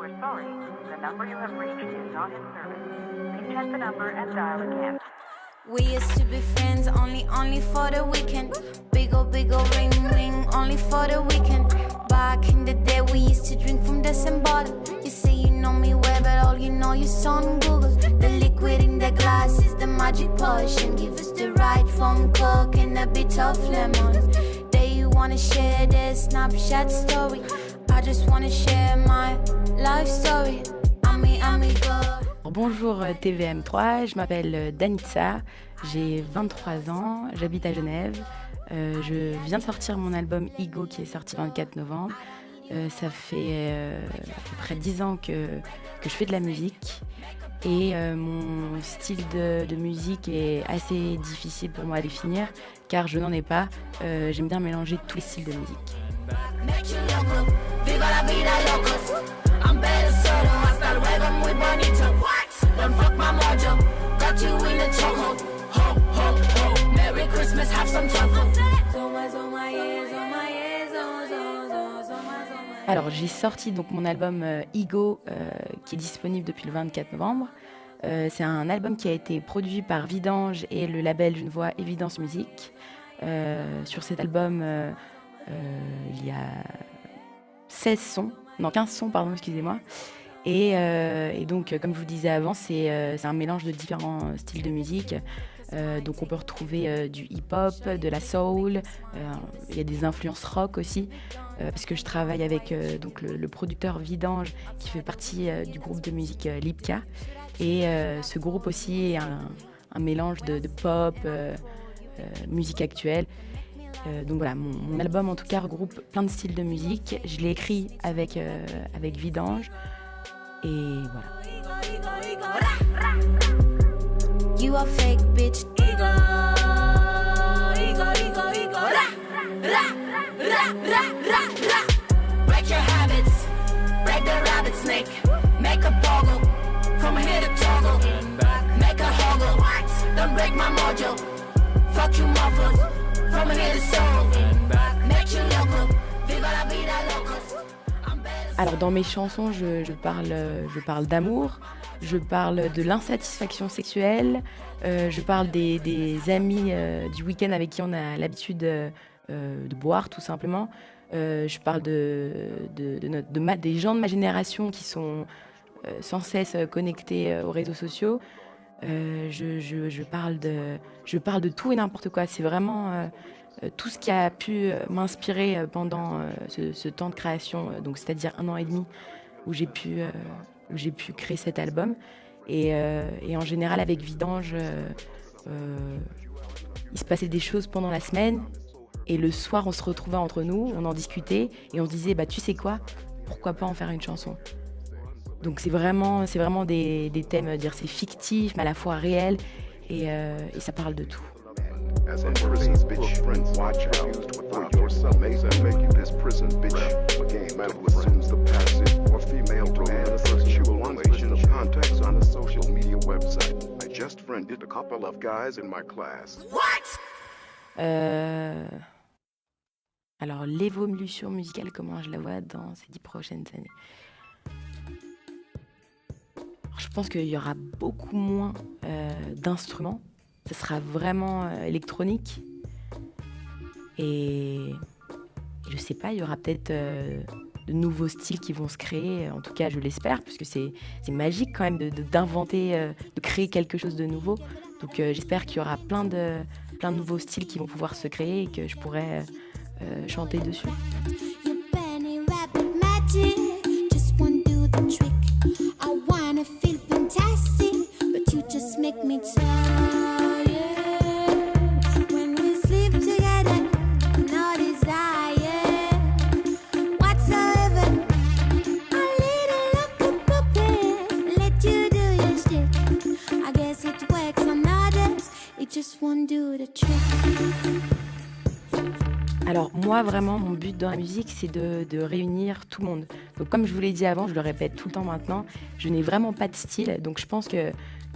We're sorry, the number you have reached is not in service. Please check the number and dial again. We used to be friends only for the weekend. Big ol' ring ring, only for the weekend. Back in the day we used to drink from the same bottle. You say you know me well, but all you know you saw on Google. The liquid in the glass is the magic potion. Give us the right from Coke and a bit of lemon. Day you wanna share the Snapchat story. I just wanna share my life story. Bonjour TVM3, je m'appelle Danitza, j'ai 23 ans, j'habite à Genève. Je viens de sortir mon album Ego qui est sorti le 24 novembre. Ça fait à peu près 10 ans que je fais de la musique. Et mon style de musique est assez difficile pour moi à définir car je n'en ai pas. J'aime bien mélanger tous les styles de musique. Alors j'ai sorti donc mon album Ego qui est disponible depuis le 24 novembre. C'est un album qui a été produit par Vidange et le label genevois Évidence Musique. Sur cet album, il y a 15 sons, pardon, excusez-moi. Et donc, comme je vous disais avant, c'est un mélange de différents styles de musique. Donc on peut retrouver du hip-hop, de la soul, il y a des influences rock aussi, parce que je travaille avec donc le producteur Vidange qui fait partie du groupe de musique Lipka. Et ce groupe aussi est un mélange de pop, musique actuelle. Donc voilà, mon album en tout cas regroupe plein de styles de musique. Je l'ai écrit avec Vidange. Et voilà. You are fake bitch. Ego, ego, ego, ego. Break your habits, break the rabbit snake. Make a boggle, from here to Togo. Make a hoggle, don't break my mojo. Fuck you mufflers, from here to Soho. Make you loco, viva la vida locos. Alors dans mes chansons, je parle d'amour, je parle de l'insatisfaction sexuelle, je parle des amis du week-end avec qui on a l'habitude de boire tout simplement. Je parle des gens de ma génération qui sont sans cesse connectés aux réseaux sociaux. Je parle de tout et n'importe quoi. C'est vraiment tout ce qui a pu m'inspirer pendant ce temps de création, donc c'est-à-dire 1 an et demi où j'ai pu créer cet album. Et en général, avec Vidange, il se passait des choses pendant la semaine. Et le soir, on se retrouvait entre nous, on en discutait et on se disait, tu sais quoi, pourquoi pas en faire une chanson. Donc c'est vraiment des thèmes, c'est fictif, mais à la fois réel, et ça parle de tout. As a prison's bitch, watch out for yourself. Make you this prison bitch. A game man who assumes the passive or female role in a sexual relation of contacts on a social media website. I just friended a couple of guys in my class. Alors l'évolution musicale, comment je la vois dans ces 10 prochaines années? Alors, je pense qu'il y aura beaucoup moins d'instruments. Ce sera vraiment électronique. Et je sais pas, il y aura peut-être de nouveaux styles qui vont se créer. En tout cas, je l'espère, puisque c'est magique quand même d'inventer, de créer quelque chose de nouveau. Donc j'espère qu'il y aura plein de nouveaux styles qui vont pouvoir se créer et que je pourrai chanter dessus. Alors moi vraiment mon but dans la musique c'est de réunir tout le monde. Donc comme je vous l'ai dit avant, je le répète tout le temps maintenant, je n'ai vraiment pas de style. Donc je pense que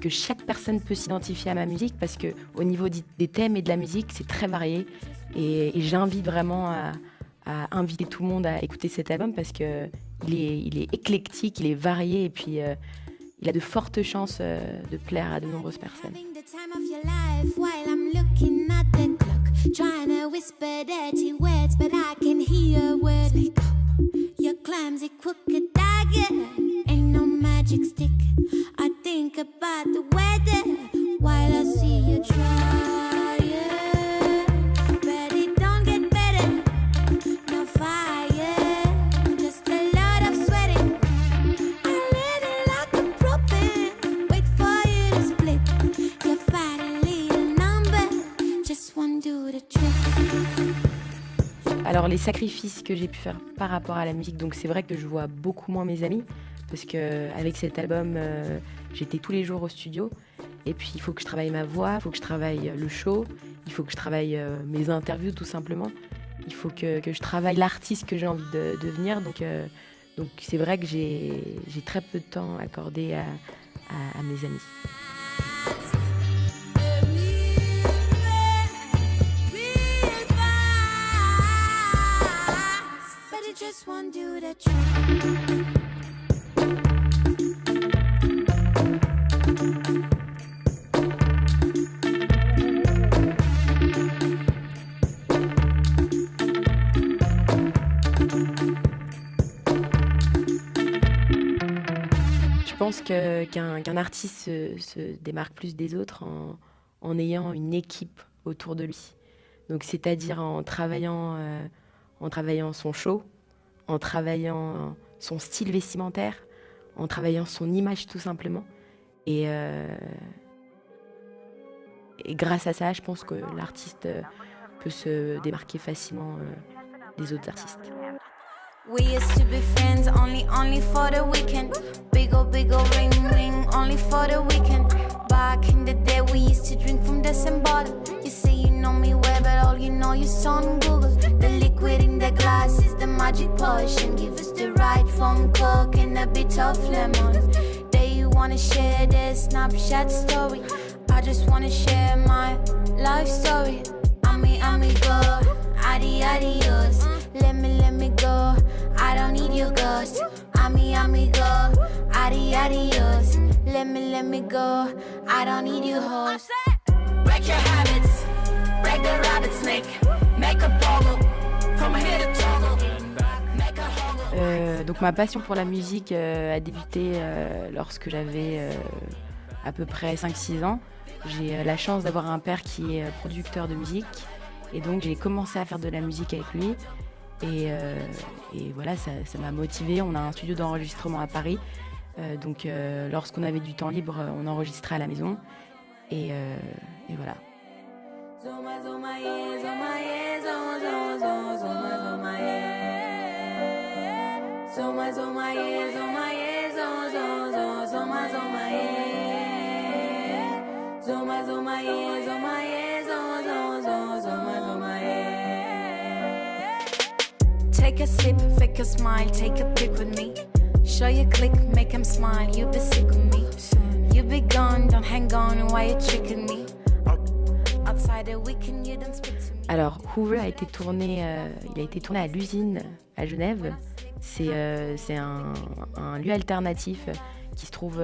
chaque personne peut s'identifier à ma musique parce que au niveau des thèmes et de la musique c'est très varié. Et j'invite vraiment à inviter tout le monde à écouter cet album parce qu'il il est éclectique, il est varié et puis il a de fortes chances de plaire à de nombreuses personnes. Having the time of your life while I'm looking at the clock, trying to whisper dirty words, but I can hear words. Speak up. Your clumsy crooked dagger ain't no magic stick. I think about the weather while I see you try. But it don't get better. No fire, just a lot of sweating. I let it like a prophet. Wait for you to split. You fight a little number. Just one do the trick. Alors les sacrifices que j'ai pu faire par rapport à la musique, donc c'est vrai que je vois beaucoup moins mes amis parce qu'avec cet album, j'étais tous les jours au studio et puis il faut que je travaille ma voix, il faut que je travaille le show, il faut que je travaille mes interviews tout simplement, il faut que je travaille l'artiste que j'ai envie de devenir, donc c'est vrai que j'ai très peu de temps accordé à mes amis. Just one do the trick. Je pense qu'un artiste se démarque plus des autres en ayant une équipe autour de lui. Donc c'est-à-dire en travaillant son show, en travaillant son style vestimentaire, en travaillant son image tout simplement. Et grâce à ça, je pense que l'artiste peut se démarquer facilement des autres artistes. We used to be friends only for the weekend. Big ol' ring ring only for the weekend. Back in the day we used to drink from the same bottle. You say you know me well, but all you know you saw on Google. The liquid in the glass is the magic potion. Give us the right phone coke and a bit of lemon. Day you wanna share the Snapchat story. I just wanna share my life story. Amigo, adios. Let me go. I don't need your ghost. Amigo, adios. Let me go. I don't need your host. Break your habits, break the rabbit snake. Make a pogo, from here to Togo. Make a hogo. Donc ma passion pour la musique a débuté lorsque j'avais à peu près 5-6 ans. J'ai la chance d'avoir un père qui est producteur de musique et donc j'ai commencé à faire de la musique avec lui et voilà, ça m'a motivée. On a un studio d'enregistrement à Paris, donc lorsqu'on avait du temps libre, on enregistrait à la maison et voilà. Take a sip, fake a smile, take a pic with me. Show you click, make him smile, you be sick with me. You be gone, don't hang on, why you tricking me? Outside the weekend, you don't speak to me. Alors, Hoover a été tourné, il a été tourné à l'usine à Genève. C'est un lieu alternatif qui se trouve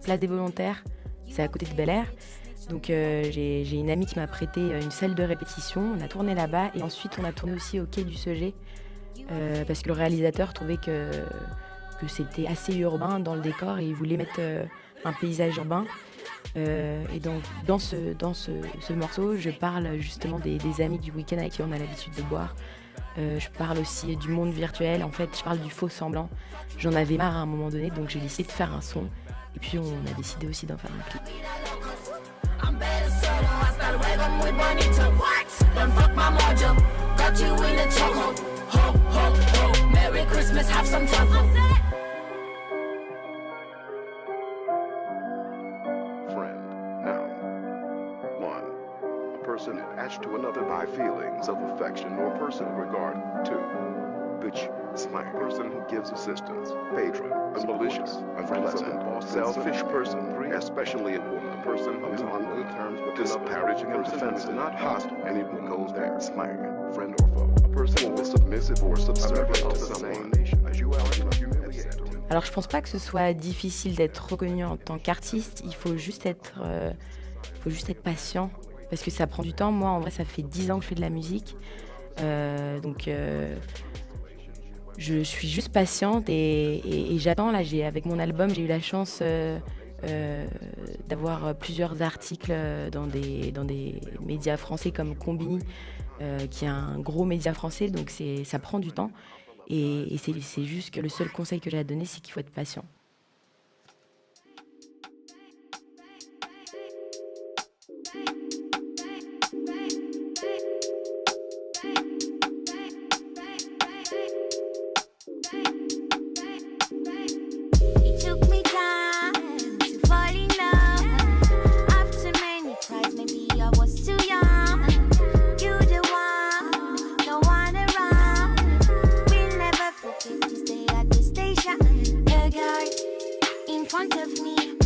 place des Volontaires. C'est à côté de Bel Air. Donc j'ai une amie qui m'a prêté une salle de répétition. On a tourné là-bas et ensuite on a tourné aussi au quai du Seget parce que le réalisateur trouvait que c'était assez urbain dans le décor et il voulait mettre un paysage urbain. Et donc dans ce morceau, je parle justement des amis du week-end avec qui on a l'habitude de boire. Je parle aussi du monde virtuel. En fait, je parle du faux semblant. J'en avais marre à un moment donné, donc j'ai décidé de faire un son. Et puis on a décidé aussi d'en faire un clip. I'm better solo, I start wagging with money to what? Then fuck my mojo, got you in a chokehold. Ho, ho, ho, Merry Christmas, have some truffle. Friend, noun. 1. A person attached to another by feelings of affection or personal regard. 2. Bitch, slang. Person who gives assistance. Patron, a malicious, unpleasant, selfish person. 3. Especially a woman. A person who is on good terms with disparaging and defensive, not hostile. Anyone goes there. Slang, friend or foe. A person who is submissive or subservient to the same nation as you are. Alors je pense pas que ce soit difficile d'être reconnu en tant qu'artiste, il faut juste être patient parce que ça prend du temps. Moi en vrai ça fait 10 ans que je fais de la musique, donc je suis juste patiente et j'attends. Là avec mon album j'ai eu la chance d'avoir plusieurs articles dans des médias français comme Combini, qui est un gros média français, donc ça prend du temps. Et c'est juste que le seul conseil que j'ai à donner, c'est qu'il faut être patient. It took me time to fall in love. After many tries, maybe I was too young. You the one, no one around. We'll never forget this day at the station. A guy in front of me,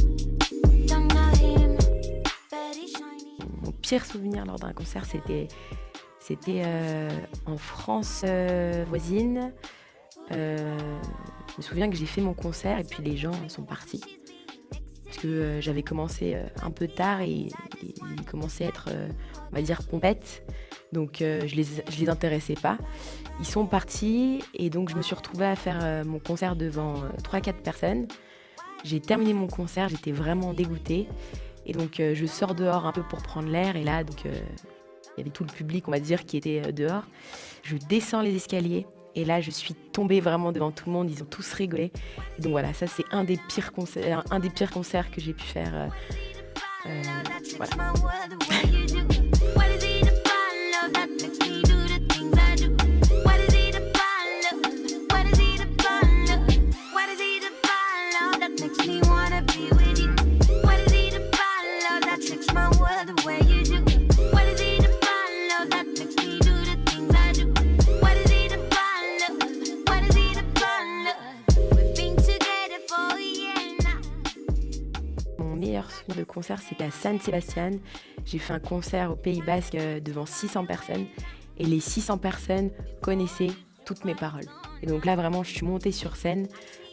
don't know him, but he's shining. Mon pire souvenir lors d'un concert, c'était en France voisine. Je me souviens que j'ai fait mon concert et puis les gens sont partis. Parce que j'avais commencé un peu tard et ils commençaient à être, on va dire, pompettes. Donc je les intéressais pas. Ils sont partis et donc je me suis retrouvée à faire mon concert devant 3-4 personnes. J'ai terminé mon concert, j'étais vraiment dégoûtée. Et donc je sors dehors un peu pour prendre l'air et là, donc, il y avait tout le public, on va dire, qui était dehors. Je descends les escaliers. Et là, je suis tombée vraiment devant tout le monde. Ils ont tous rigolé. Et donc voilà, ça c'est un des pires concerts que j'ai pu faire. Voilà. Le concert, c'était à San Sebastián. J'ai fait un concert au Pays Basque devant 600 personnes et les 600 personnes connaissaient toutes mes paroles. Et donc là, vraiment, je suis montée sur scène.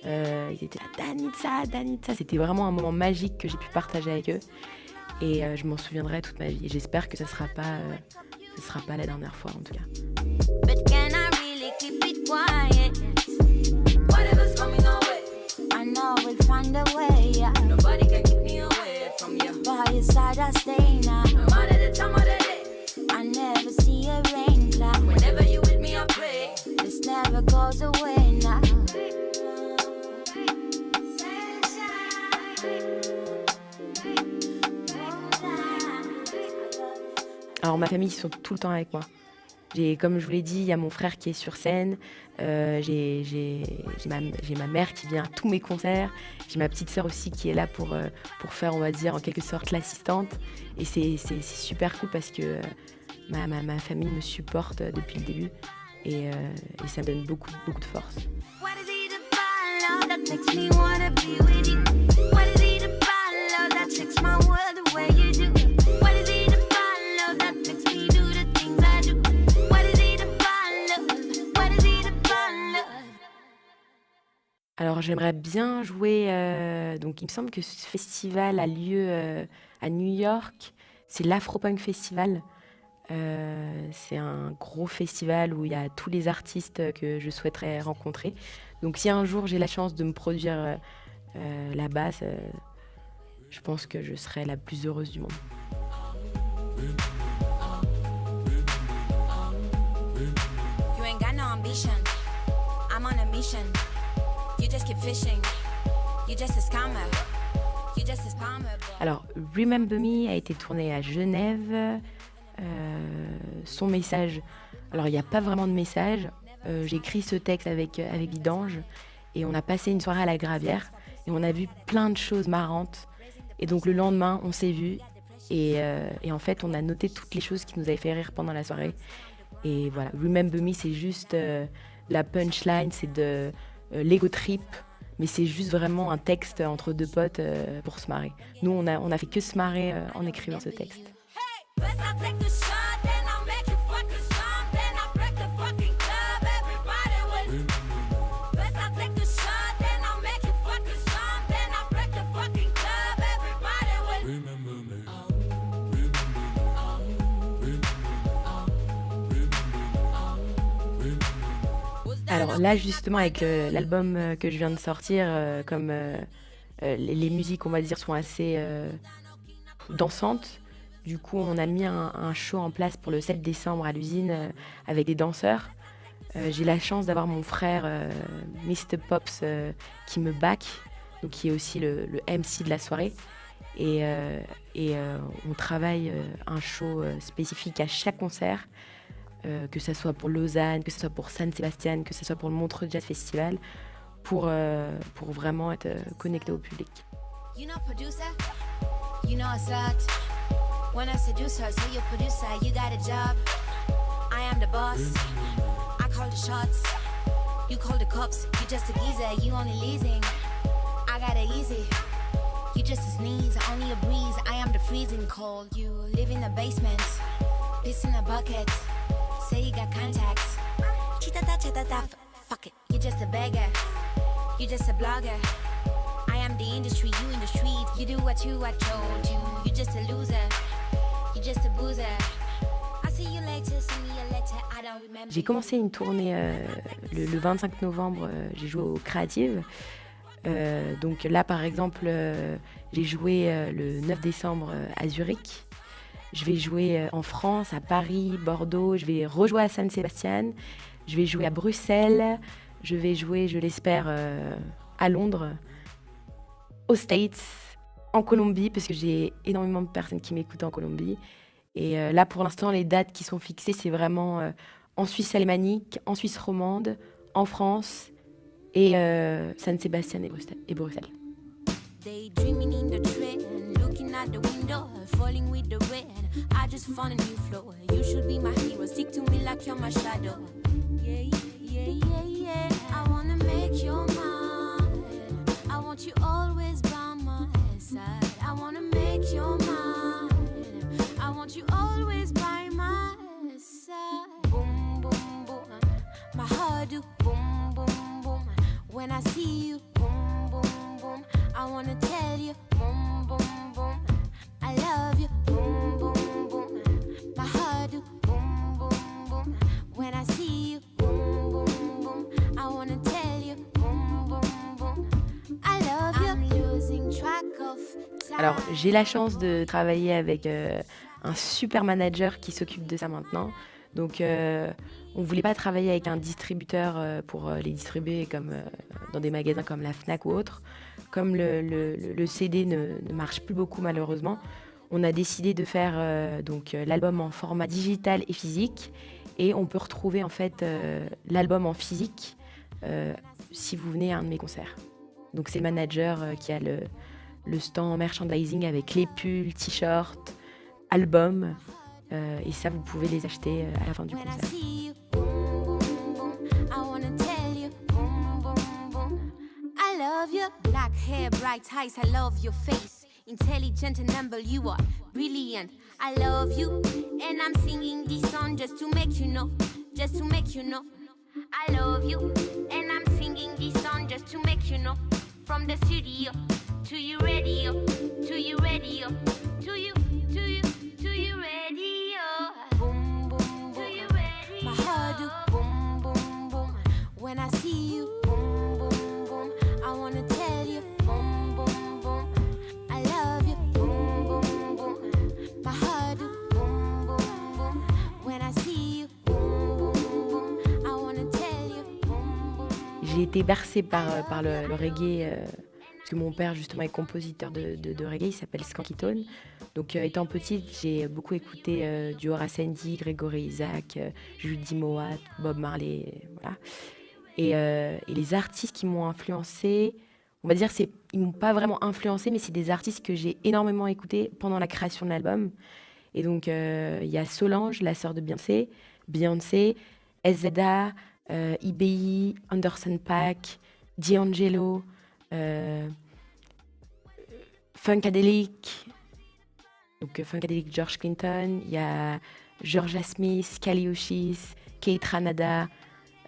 Ils étaient là, Danitza. C'était vraiment un moment magique que j'ai pu partager avec eux et je m'en souviendrai toute ma vie. Et j'espère que ce sera pas la dernière fois en tout cas. But can I really keep it quiet? Whatever's coming our way, I know we'll find a way. Nobody can keep me away from you. By your side I stay now. No matter the time of the day, I never see a rain cloud. Whenever you with me, I pray. This never goes away now. Alors ma famille, ils sont tout le temps avec moi. Comme je vous l'ai dit, il y a mon frère qui est sur scène, j'ai ma mère qui vient à tous mes concerts, j'ai ma petite sœur aussi qui est là pour faire, on va dire, en quelque sorte l'assistante. Et c'est super cool parce que ma famille me supporte depuis le début et ça me donne beaucoup de force. Alors j'aimerais bien jouer, donc il me semble que ce festival a lieu à New York, c'est l'Afropunk Festival. C'est un gros festival où il y a tous les artistes que je souhaiterais rencontrer. Donc si un jour j'ai la chance de me produire là-bas, je pense que je serai la plus heureuse du monde. You ain't got no ambition. I'm on a mission. You just keep fishing. You just a scammer. You just a spammer. Alors, Remember Me a été tourné à Genève. Son message, alors il n'y a pas vraiment de message. J'ai écrit ce texte avec Vidange et on a passé une soirée à la Gravière et on a vu plein de choses marrantes. Et donc le lendemain, on s'est vus et en fait, on a noté toutes les choses qui nous avaient fait rire pendant la soirée. Et voilà, Remember Me, c'est juste la punchline, c'est de l'ego trip, mais c'est juste vraiment un texte entre deux potes pour se marrer. Nous, on a fait que se marrer en écrivant ce texte. Alors là, justement, avec l'album que je viens de sortir, comme les musiques, on va dire, sont assez dansantes. Du coup, on a mis un show en place pour le 7 décembre à l'usine avec des danseurs. J'ai la chance d'avoir mon frère Mr. Pops qui me back, donc qui est aussi le MC de la soirée. Et on travaille un show spécifique à chaque concert, que ce soit pour Lausanne, que ce soit pour San Sebastian, que ce soit pour le Montreux Jazz Festival, pour vraiment être connecté au public. You know producer, you know a slut. When I seduce her, so you're producer, you got a job. I am the boss, I call the shots. You call the cops, you just a geezer, you only leasing. I got it easy, you just a sneeze, only a breeze. I am the freezing cold. You live in the basement, piss in a bucket. Say you got contacts, chitata, fuck it. You just a beggar, you just a blogger. I am the industry, you in the street. You do what I told you. You just a loser, you just a boozer. I see you later, send me a letter, I don't remember. J'ai commencé une tournée le 25 novembre, j'ai joué au Creative. Donc là, par exemple, j'ai joué le 9 décembre à Zurich. Je vais jouer en France, à Paris, Bordeaux. Je vais rejouer à San Sebastian. Je vais jouer à Bruxelles. Je vais jouer, je l'espère, à Londres, aux States, en Colombie, parce que j'ai énormément de personnes qui m'écoutent en Colombie. Et là, pour l'instant, les dates qui sont fixées, c'est vraiment en Suisse alémanique, en Suisse romande, en France et San Sebastian et Bruxelles. Daydreaming in the train, looking at the window, falling with the rain. I just found a new flow. You should be my hero, stick to me like you're my shadow. Yeah, yeah, yeah, yeah. I wanna make your mind. I want you always by my side. I wanna make your mind. I want you always by my side. Boom, boom, boom. My heart do boom, boom, boom. When I see you, boom, boom, boom. I wanna tell you, boom, boom, boom. I love you, boom, boom, boom. My heart do boom, boom, boom. When I see you, boom, boom, boom. I wanna tell you, boom, boom, boom. I love you. I'm losing track of time. Alors, j'ai la chance de travailler avec un super manager qui s'occupe de ça maintenant. Donc, on ne voulait pas travailler avec un distributeur pour les distribuer comme dans des magasins comme la Fnac ou autre. Comme le CD ne marche plus beaucoup malheureusement, on a décidé de faire donc l'album en format digital et physique. Et on peut retrouver en fait l'album en physique si vous venez à un de mes concerts. Donc c'est le manager qui a le stand merchandising avec les pulls, t-shirts, albums. Et ça, vous pouvez les acheter à la fin du When I concert. see you, boom, boom, boom. I wanna tell you, boom, boom, boom. I love you. Black hair, bright eyes, I love your face. Intelligent and humble, you are brilliant. I love you, and I'm singing this song just to make you know, just to make you know. I love you, and I'm singing this song just to make you know. From the studio to your radio, to your radio, to you, to you, to your radio. Boom, boom, boom. My heart do boom, boom, boom. When I see you, boom, boom, boom. I wanna tell you, boom, boom, boom. I love you, boom, boom, boom. My heart do boom, boom, boom. When I see you, boom, boom, boom. I wanna tell you, boom, boom. J'ai été bercée par le reggae, parce que mon père justement est compositeur de reggae, il s'appelle Skanky Tone. Donc étant petite, j'ai beaucoup écouté du Horace Andy, Gregory Isaac, Judy Mowatt, Bob Marley, voilà. Et les artistes qui m'ont influencée, on va dire, ils m'ont pas vraiment influencée, mais c'est des artistes que j'ai énormément écoutés pendant la création de l'album. Et donc il y a Solange, la sœur de Beyoncé, SZA, IBI, Anderson .Paak, D'Angelo, Funkadelic, donc Funkadelic George Clinton, il y a Georgia Smith, Kali Uchis, Kate Ranada,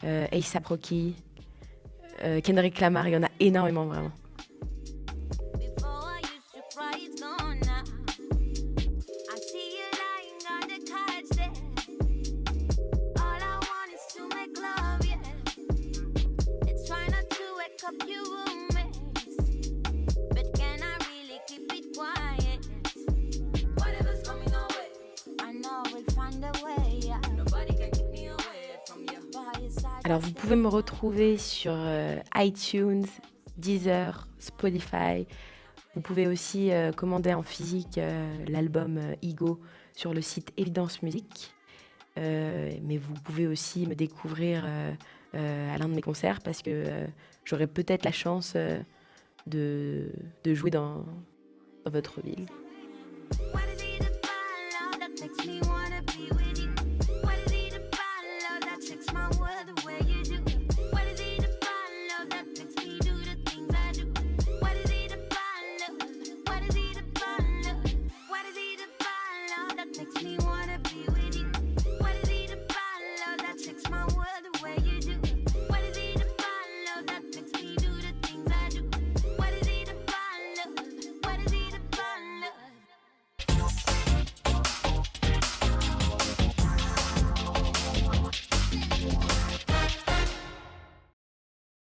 A$AP Rocky, Kendrick Lamar, il y en a énormément vraiment. Before I used to cry, it's gone now. I see you lying on the couch there. All I want is to make love, yeah. up your roommates. But can I really keep it quiet? Whatever's coming our way, I know we'll find a way, yeah. nobody can keep me away from you. By your side. Alors vous pouvez me retrouver sur iTunes, Deezer, Spotify. Vous pouvez aussi commander en physique l'album Ego sur le site Evidence Musique. Mais vous pouvez aussi me découvrir à l'un de mes concerts parce que j'aurai peut-être la chance de jouer dans votre ville. What